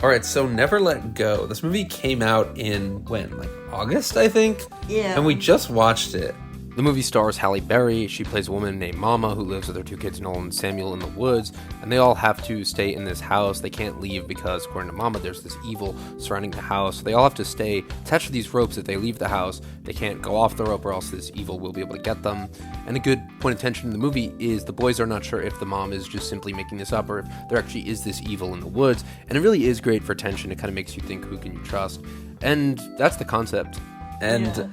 All right, so Never Let Go. This movie came out in, when? Like August, I think? Yeah. And we just watched it. The movie stars Halle Berry. She plays a woman named Mama who lives with her two kids, Nolan and Samuel, in the woods, and they all have to stay in this house. They can't leave because, according to Mama, there's this evil surrounding the house. So they all have to stay attached to these ropes. If they leave the house, they can't go off the rope or else this evil will be able to get them. And a good point of tension in the movie is the boys are not sure if the mom is just simply making this up or if there actually is this evil in the woods. And it really is great for tension. It kind of makes you think, who can you trust? And that's the concept. And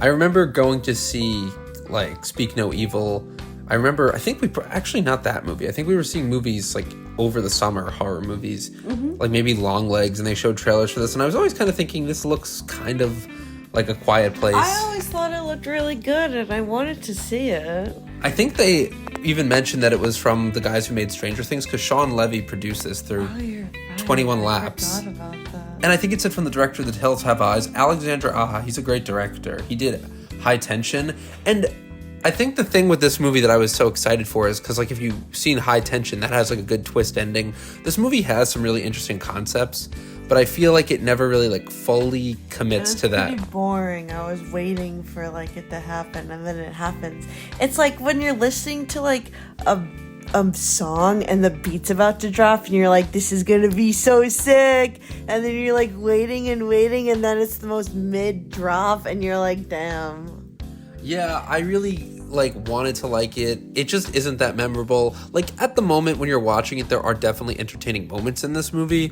I remember going to see, like, Speak No Evil. I think actually not that movie. I think we were seeing movies, like, over the summer, horror movies. Like, maybe Long Legs, and they showed trailers for this. And I was always kind of thinking, this looks kind of like A Quiet Place. I always thought it looked really good, and I wanted to see it. I think they even mentioned that it was from the guys who made Stranger Things, because Sean Levy produced this through 21 Laps. I forgot about that. And I think it said from the director of The Hills Have Eyes, Alexandra Aja. He's a great director. He did High Tension. And I think the thing with this movie that I was so excited for is because, like, if you've seen High Tension, that has, like, a good twist ending. This movie has some really interesting concepts, but I feel like it never really, like, fully commits to that. It's pretty boring. I was waiting for, like, it to happen, and then it happens. It's like when you're listening to, like, a song and the beat's about to drop and you're like, this is gonna be so sick, and then you're like waiting and then it's the most mid drop and you're like, damn. Yeah, I really, like, wanted to like it. It just isn't that memorable. Like, at the moment when you're watching it, there are definitely entertaining moments in this movie,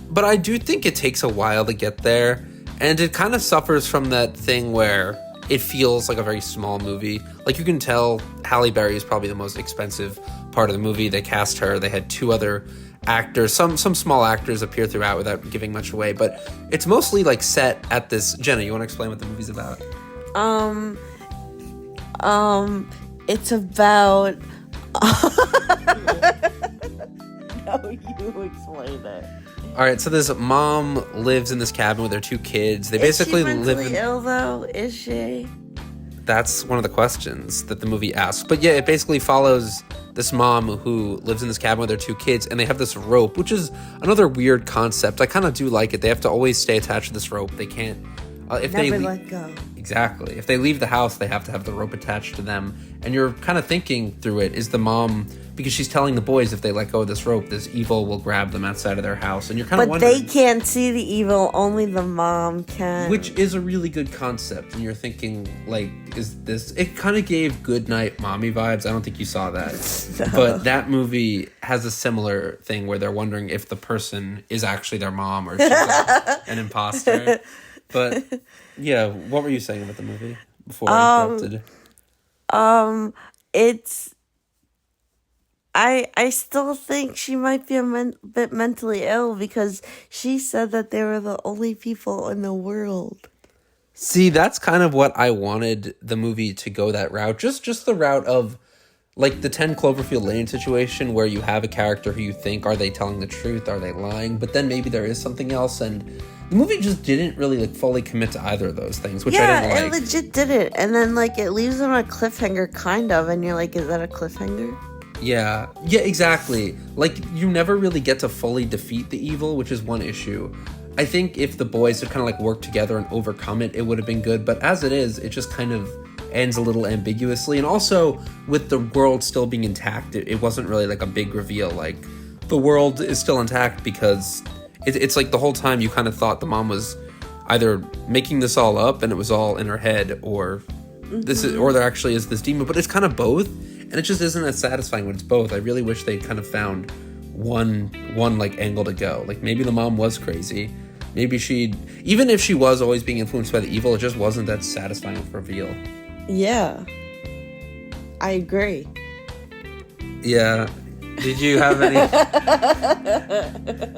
but I do think it takes a while to get there, and it kind of suffers from that thing where it feels like a very small movie. Like, you can tell Halle Berry is probably the most expensive part of the movie. They cast her. They had two other actors. Some small actors appear throughout without giving much away, but it's mostly, like, set at this... Jenna, you want to explain what the movie's about? It's about... No, you explain it. All right, so this mom lives in this cabin with her two kids. They Is basically she mentally live in... ill, though? Is she? That's one of the questions that the movie asks. But yeah, it basically follows this mom who lives in this cabin with her two kids, and they have this rope, which is another weird concept. I kind of do like it. They have to always stay attached to this rope. They can't... Never let go. Exactly. If they leave the house, they have to have the rope attached to them. And you're kind of thinking through it, is the mom... Because she's telling the boys if they let go of this rope, this evil will grab them outside of their house. And you're kind of wondering... But they can't see the evil, only the mom can. Which is a really good concept. And you're thinking, like, is this... It kind of gave Good Night Mommy vibes. I don't think you saw that. No. But that movie has a similar thing where they're wondering if the person is actually their mom or if she's like an imposter. But, yeah, what were you saying about the movie before I interrupted? It's... I still think she might be a bit mentally ill because she said that they were the only people in the world. See, that's kind of what I wanted the movie to go that route. Just the route of, like, the 10 Cloverfield Lane situation where you have a character who you think, are they telling the truth? Are they lying? But then maybe there is something else, and the movie just didn't really, like, fully commit to either of those things, which I didn't like. Yeah, it legit did it. And then, like, it leaves them on a cliffhanger, kind of, and you're like, is that a cliffhanger? Yeah, exactly. Like, you never really get to fully defeat the evil, which is one issue. I think if the boys had kind of, like, worked together and overcome it, it would have been good. But as it is, it just kind of ends a little ambiguously. And also, with the world still being intact, it wasn't really, like, a big reveal. Like, the world is still intact because it's like the whole time you kind of thought the mom was either making this all up and it was all in her head, or or there actually is this demon. But it's kind of both. And it just isn't as satisfying when it's both. I really wish they'd kind of found one like angle to go. Like, maybe the mom was crazy. Maybe even if she was always being influenced by the evil, it just wasn't that satisfying of a reveal. Yeah. I agree. Yeah. Did you have any...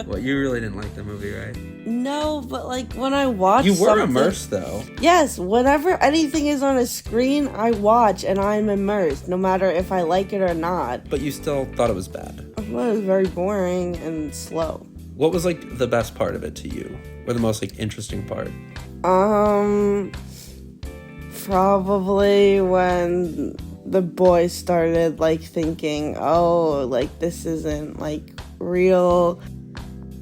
Well, you really didn't like the movie, right? No, but, like, when I watch You were immersed, though. Yes, whenever anything is on a screen, I watch, and I'm immersed, no matter if I like it or not. But you still thought it was bad. Well, it was very boring and slow. What was, like, the best part of it to you? Or the most, like, interesting part? Probably when the boys started, like, thinking, oh, like, this isn't, like, real.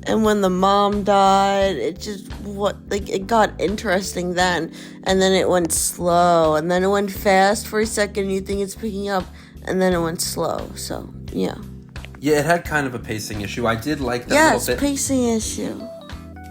And when the mom died, it just it got interesting then, and then it went slow, and then it went fast for a second. You think it's picking up, and then it went slow. So yeah. Yeah, it had kind of a pacing issue. I did like that little bit. Pacing issue.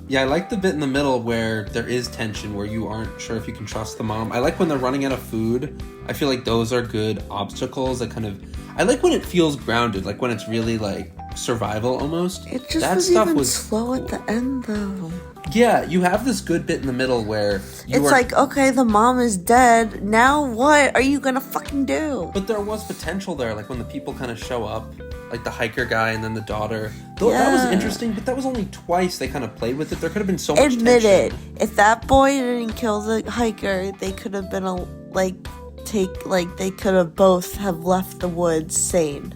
Yeah, I like the bit in the middle where there is tension, where you aren't sure if you can trust the mom. I like when they're running out of food. I feel like those are good obstacles that kind of... I like when it feels grounded, like when it's really, like, survival almost. It just was slow at the end, though. Yeah, you have this good bit in the middle where okay, the mom is dead. Now what are you gonna fucking do? But there was potential there, like when the people kind of show up, like the hiker guy and then the daughter. That was interesting, but that was only twice they kind of played with it. There could have been so much Admit tension. it. If that boy didn't kill the hiker, they could have been they could have both have left the woods sane.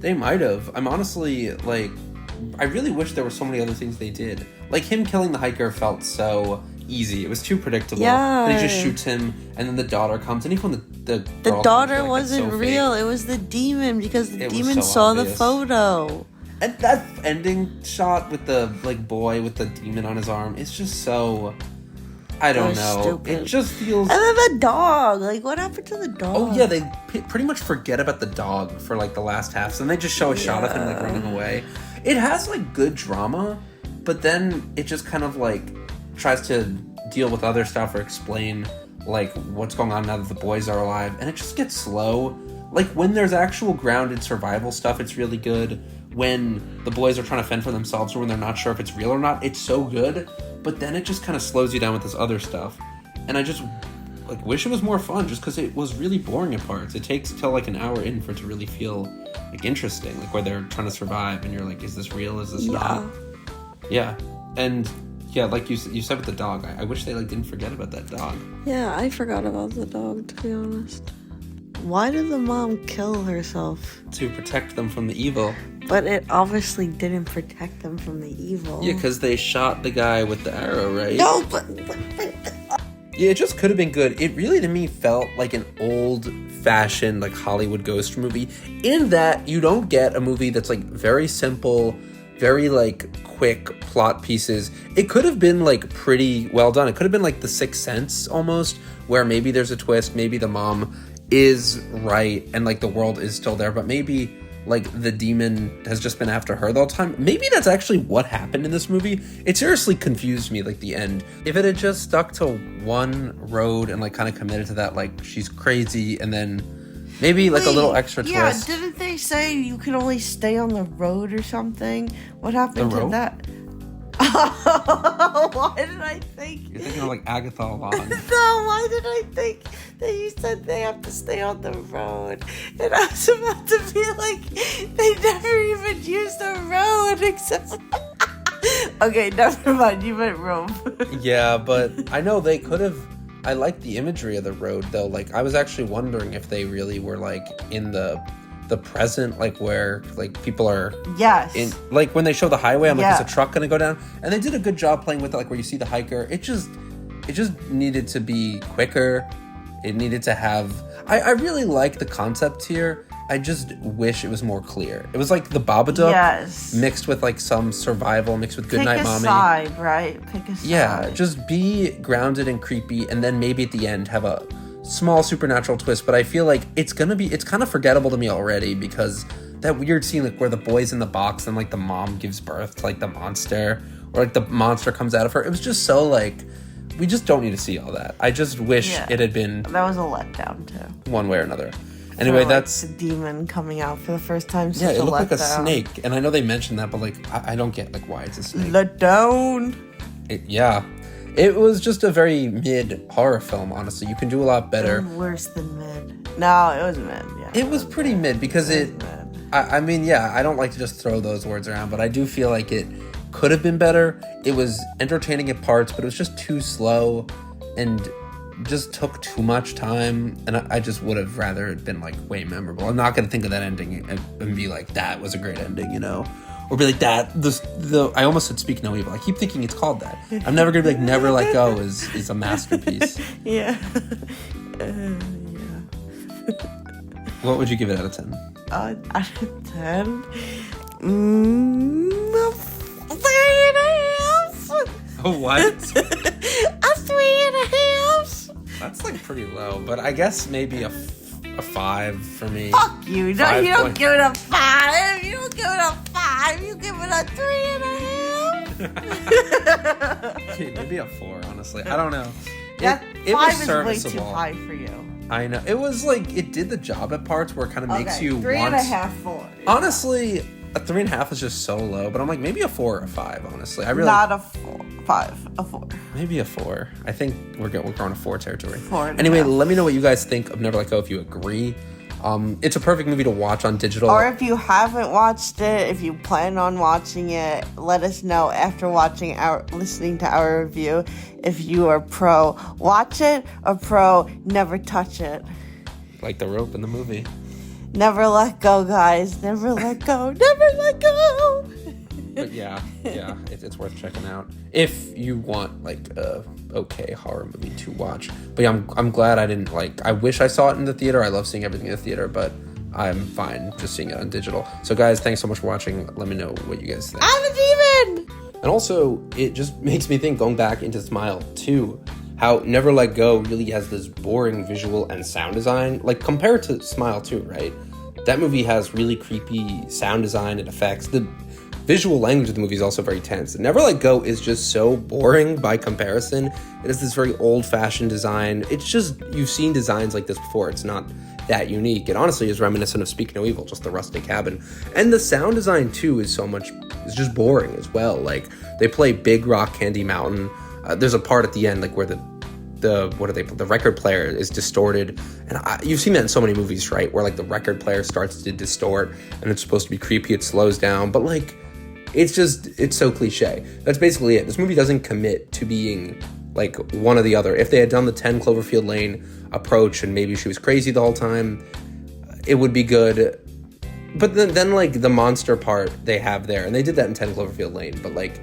They might have. I'm honestly, I really wish there were so many other things they did. Like, him killing the hiker felt so easy. It was too predictable. Yeah. And he just shoots him, and then the daughter comes, and even when the girl daughter comes, wasn't so real. fake. It was the demon, because the It was demon so saw obvious. the photo. And that ending shot with the, boy with the demon on his arm, it's just so... I don't know. Stupid. It just feels... And then the dog. What happened to the dog? Oh, yeah, they pretty much forget about the dog for, the last half. So then they just show a shot of him, running away. It has, good drama, but then it just kind of, tries to deal with other stuff or explain, what's going on now that the boys are alive. And it just gets slow. When there's actual grounded survival stuff, it's really good. When the boys are trying to fend for themselves or when they're not sure if it's real or not, it's so good. But then it just kind of slows you down with this other stuff. And I just, wish it was more fun just because it was really boring at parts. It takes till, an hour in for it to really feel, interesting. Where they're trying to survive and you're like, is this real? Is this not? Yeah. And, yeah, like you said with the dog, I wish they, didn't forget about that dog. Yeah, I forgot about the dog, to be honest. Why did the mom kill herself? To protect them from the evil. But it obviously didn't protect them from the evil. Yeah, because they shot the guy with the arrow, right? No, but yeah, it just could have been good. It really, to me, felt like an old-fashioned, Hollywood ghost movie. In that, you don't get a movie that's, very simple, very, quick plot pieces. It could have been, pretty well done. It could have been, The Sixth Sense, almost, where maybe there's a twist, maybe the mom is right, and, the world is still there, but maybe... the demon has just been after her the whole time. Maybe that's actually what happened in this movie. It seriously confused me, the end. If it had just stuck to one road and, kind of committed to that, she's crazy, and then maybe, a little extra twist. Yeah, didn't they say you can only stay on the road or something? What happened to that? Why did I think... You're thinking of, Agatha Long. No, why did I think that you said they have to stay on the road? And I was about to be they never even used the road except... Okay, never mind, you meant rope. Yeah, but I know they could have... I like the imagery of the road, though. I was actually wondering if they really were, in the present, where people are yes in, when they show the highway, I'm is a truck gonna go down? And they did a good job playing with it, where you see the hiker. It just needed to be quicker. It needed to have... I really like the concept here. I just wish it was more clear. It was the Babadook mixed with some survival, mixed with Goodnight Mommy. Pick a side, right? Pick a side. Yeah, just be grounded and creepy, and then maybe at the end have a small supernatural twist. But I feel it's kind of forgettable to me already, because that weird scene where the boy's in the box and the mom gives birth to the monster, or the monster comes out of her. It was just so we just don't need to see all that. I just wish it had been... That was a letdown, too. One way or another. Anyway, that's... the demon coming out for the first time. Yeah, it looked like a snake. And I know they mentioned that, but I don't get why it's a snake. Letdown. Yeah. It was just a very mid horror film, honestly. You can do a lot better. Worse than mid. No, it was mid, yeah. It was pretty mid, because I mean, yeah, I don't like to just throw those words around, but I do feel it could have been better. It was entertaining at parts, but it was just too slow and just took too much time, and I just would have rather it been way memorable. I'm not gonna think of that ending and be that was a great ending, or be that I almost said Speak No Evil. I keep thinking it's called that. I'm never gonna be Never Let Go is a masterpiece. Yeah. What would you give it out of 10? Out of 10? 30? What? A 3.5. That's like pretty low, but I guess maybe a 5 for me. Fuck you. No, 5 you don't point- give it a 5. You don't give it a 5. You give it a 3.5. Okay, maybe a 4, honestly. I don't know. That It 5 was is way too serviceable. high for you. I know. It was like, it did the job at parts where it kind of makes you want... 3.5, 4. Honestly, a 3.5 is just so low, but I'm like, maybe a 4 or a 5, honestly. I really... Not a 4. 5. A 4. Maybe a 4. I think we're going to 4 territory. 4.5. Anyway, let me know what you guys think of Never Let Go if you agree. It's a perfect movie to watch on digital. Or if you haven't watched it, if you plan on watching it, let us know after listening to our review if you are pro watch it or pro never touch it. Like the rope in the movie. Never let go, guys. Never let go. Never let go. But yeah, it's worth checking out if you want like a okay horror movie to watch. But yeah, I'm glad I didn't I wish I saw it in the theater. I love seeing everything in the theater, but I'm fine just seeing it on digital. So guys, thanks so much for watching. Let me know what you guys think. I'm a demon. And also, it just makes me think, going back into Smile 2, how Never Let Go really has this boring visual and sound design. Like, compared to Smile 2, right? That movie has really creepy sound design and effects. The visual language of the movie is also very tense. Never Let Go is just so boring by comparison. It has this very old-fashioned design. It's just, you've seen designs like this before. It's not that unique. It honestly is reminiscent of Speak No Evil, just the rustic cabin. And the sound design, too, is just boring as well. Like, they play Big Rock Candy Mountain. There's a part at the end, like, where the record player is distorted. And you've seen that in so many movies, right? Where, like, the record player starts to distort, and it's supposed to be creepy, it slows down. But, like, it's so cliche. That's basically it. This movie doesn't commit to being, like, one or the other. If they had done the 10 Cloverfield Lane approach, and maybe she was crazy the whole time, it would be good. But then like, the monster part they have there, and they did that in 10 Cloverfield Lane, but, like,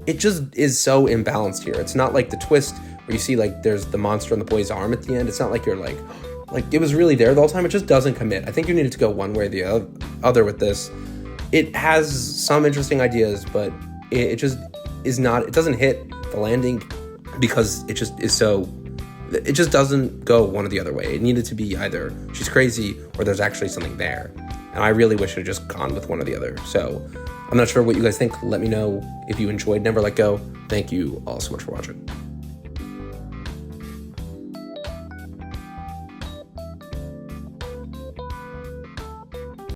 it just is so imbalanced here. It's not like the twist where you see, like, there's the monster on the boy's arm at the end. It's not like you're like it was really there the whole time. It just doesn't commit. I think you needed to go one way or the other with this. It has some interesting ideas, but it just is not, it doesn't hit the landing because it just is so, it just doesn't go one or the other way. It needed to be either she's crazy or there's actually something there. And I really wish it had just gone with one or the other. So I'm not sure what you guys think. Let me know if you enjoyed Never Let Go. Thank you all so much for watching.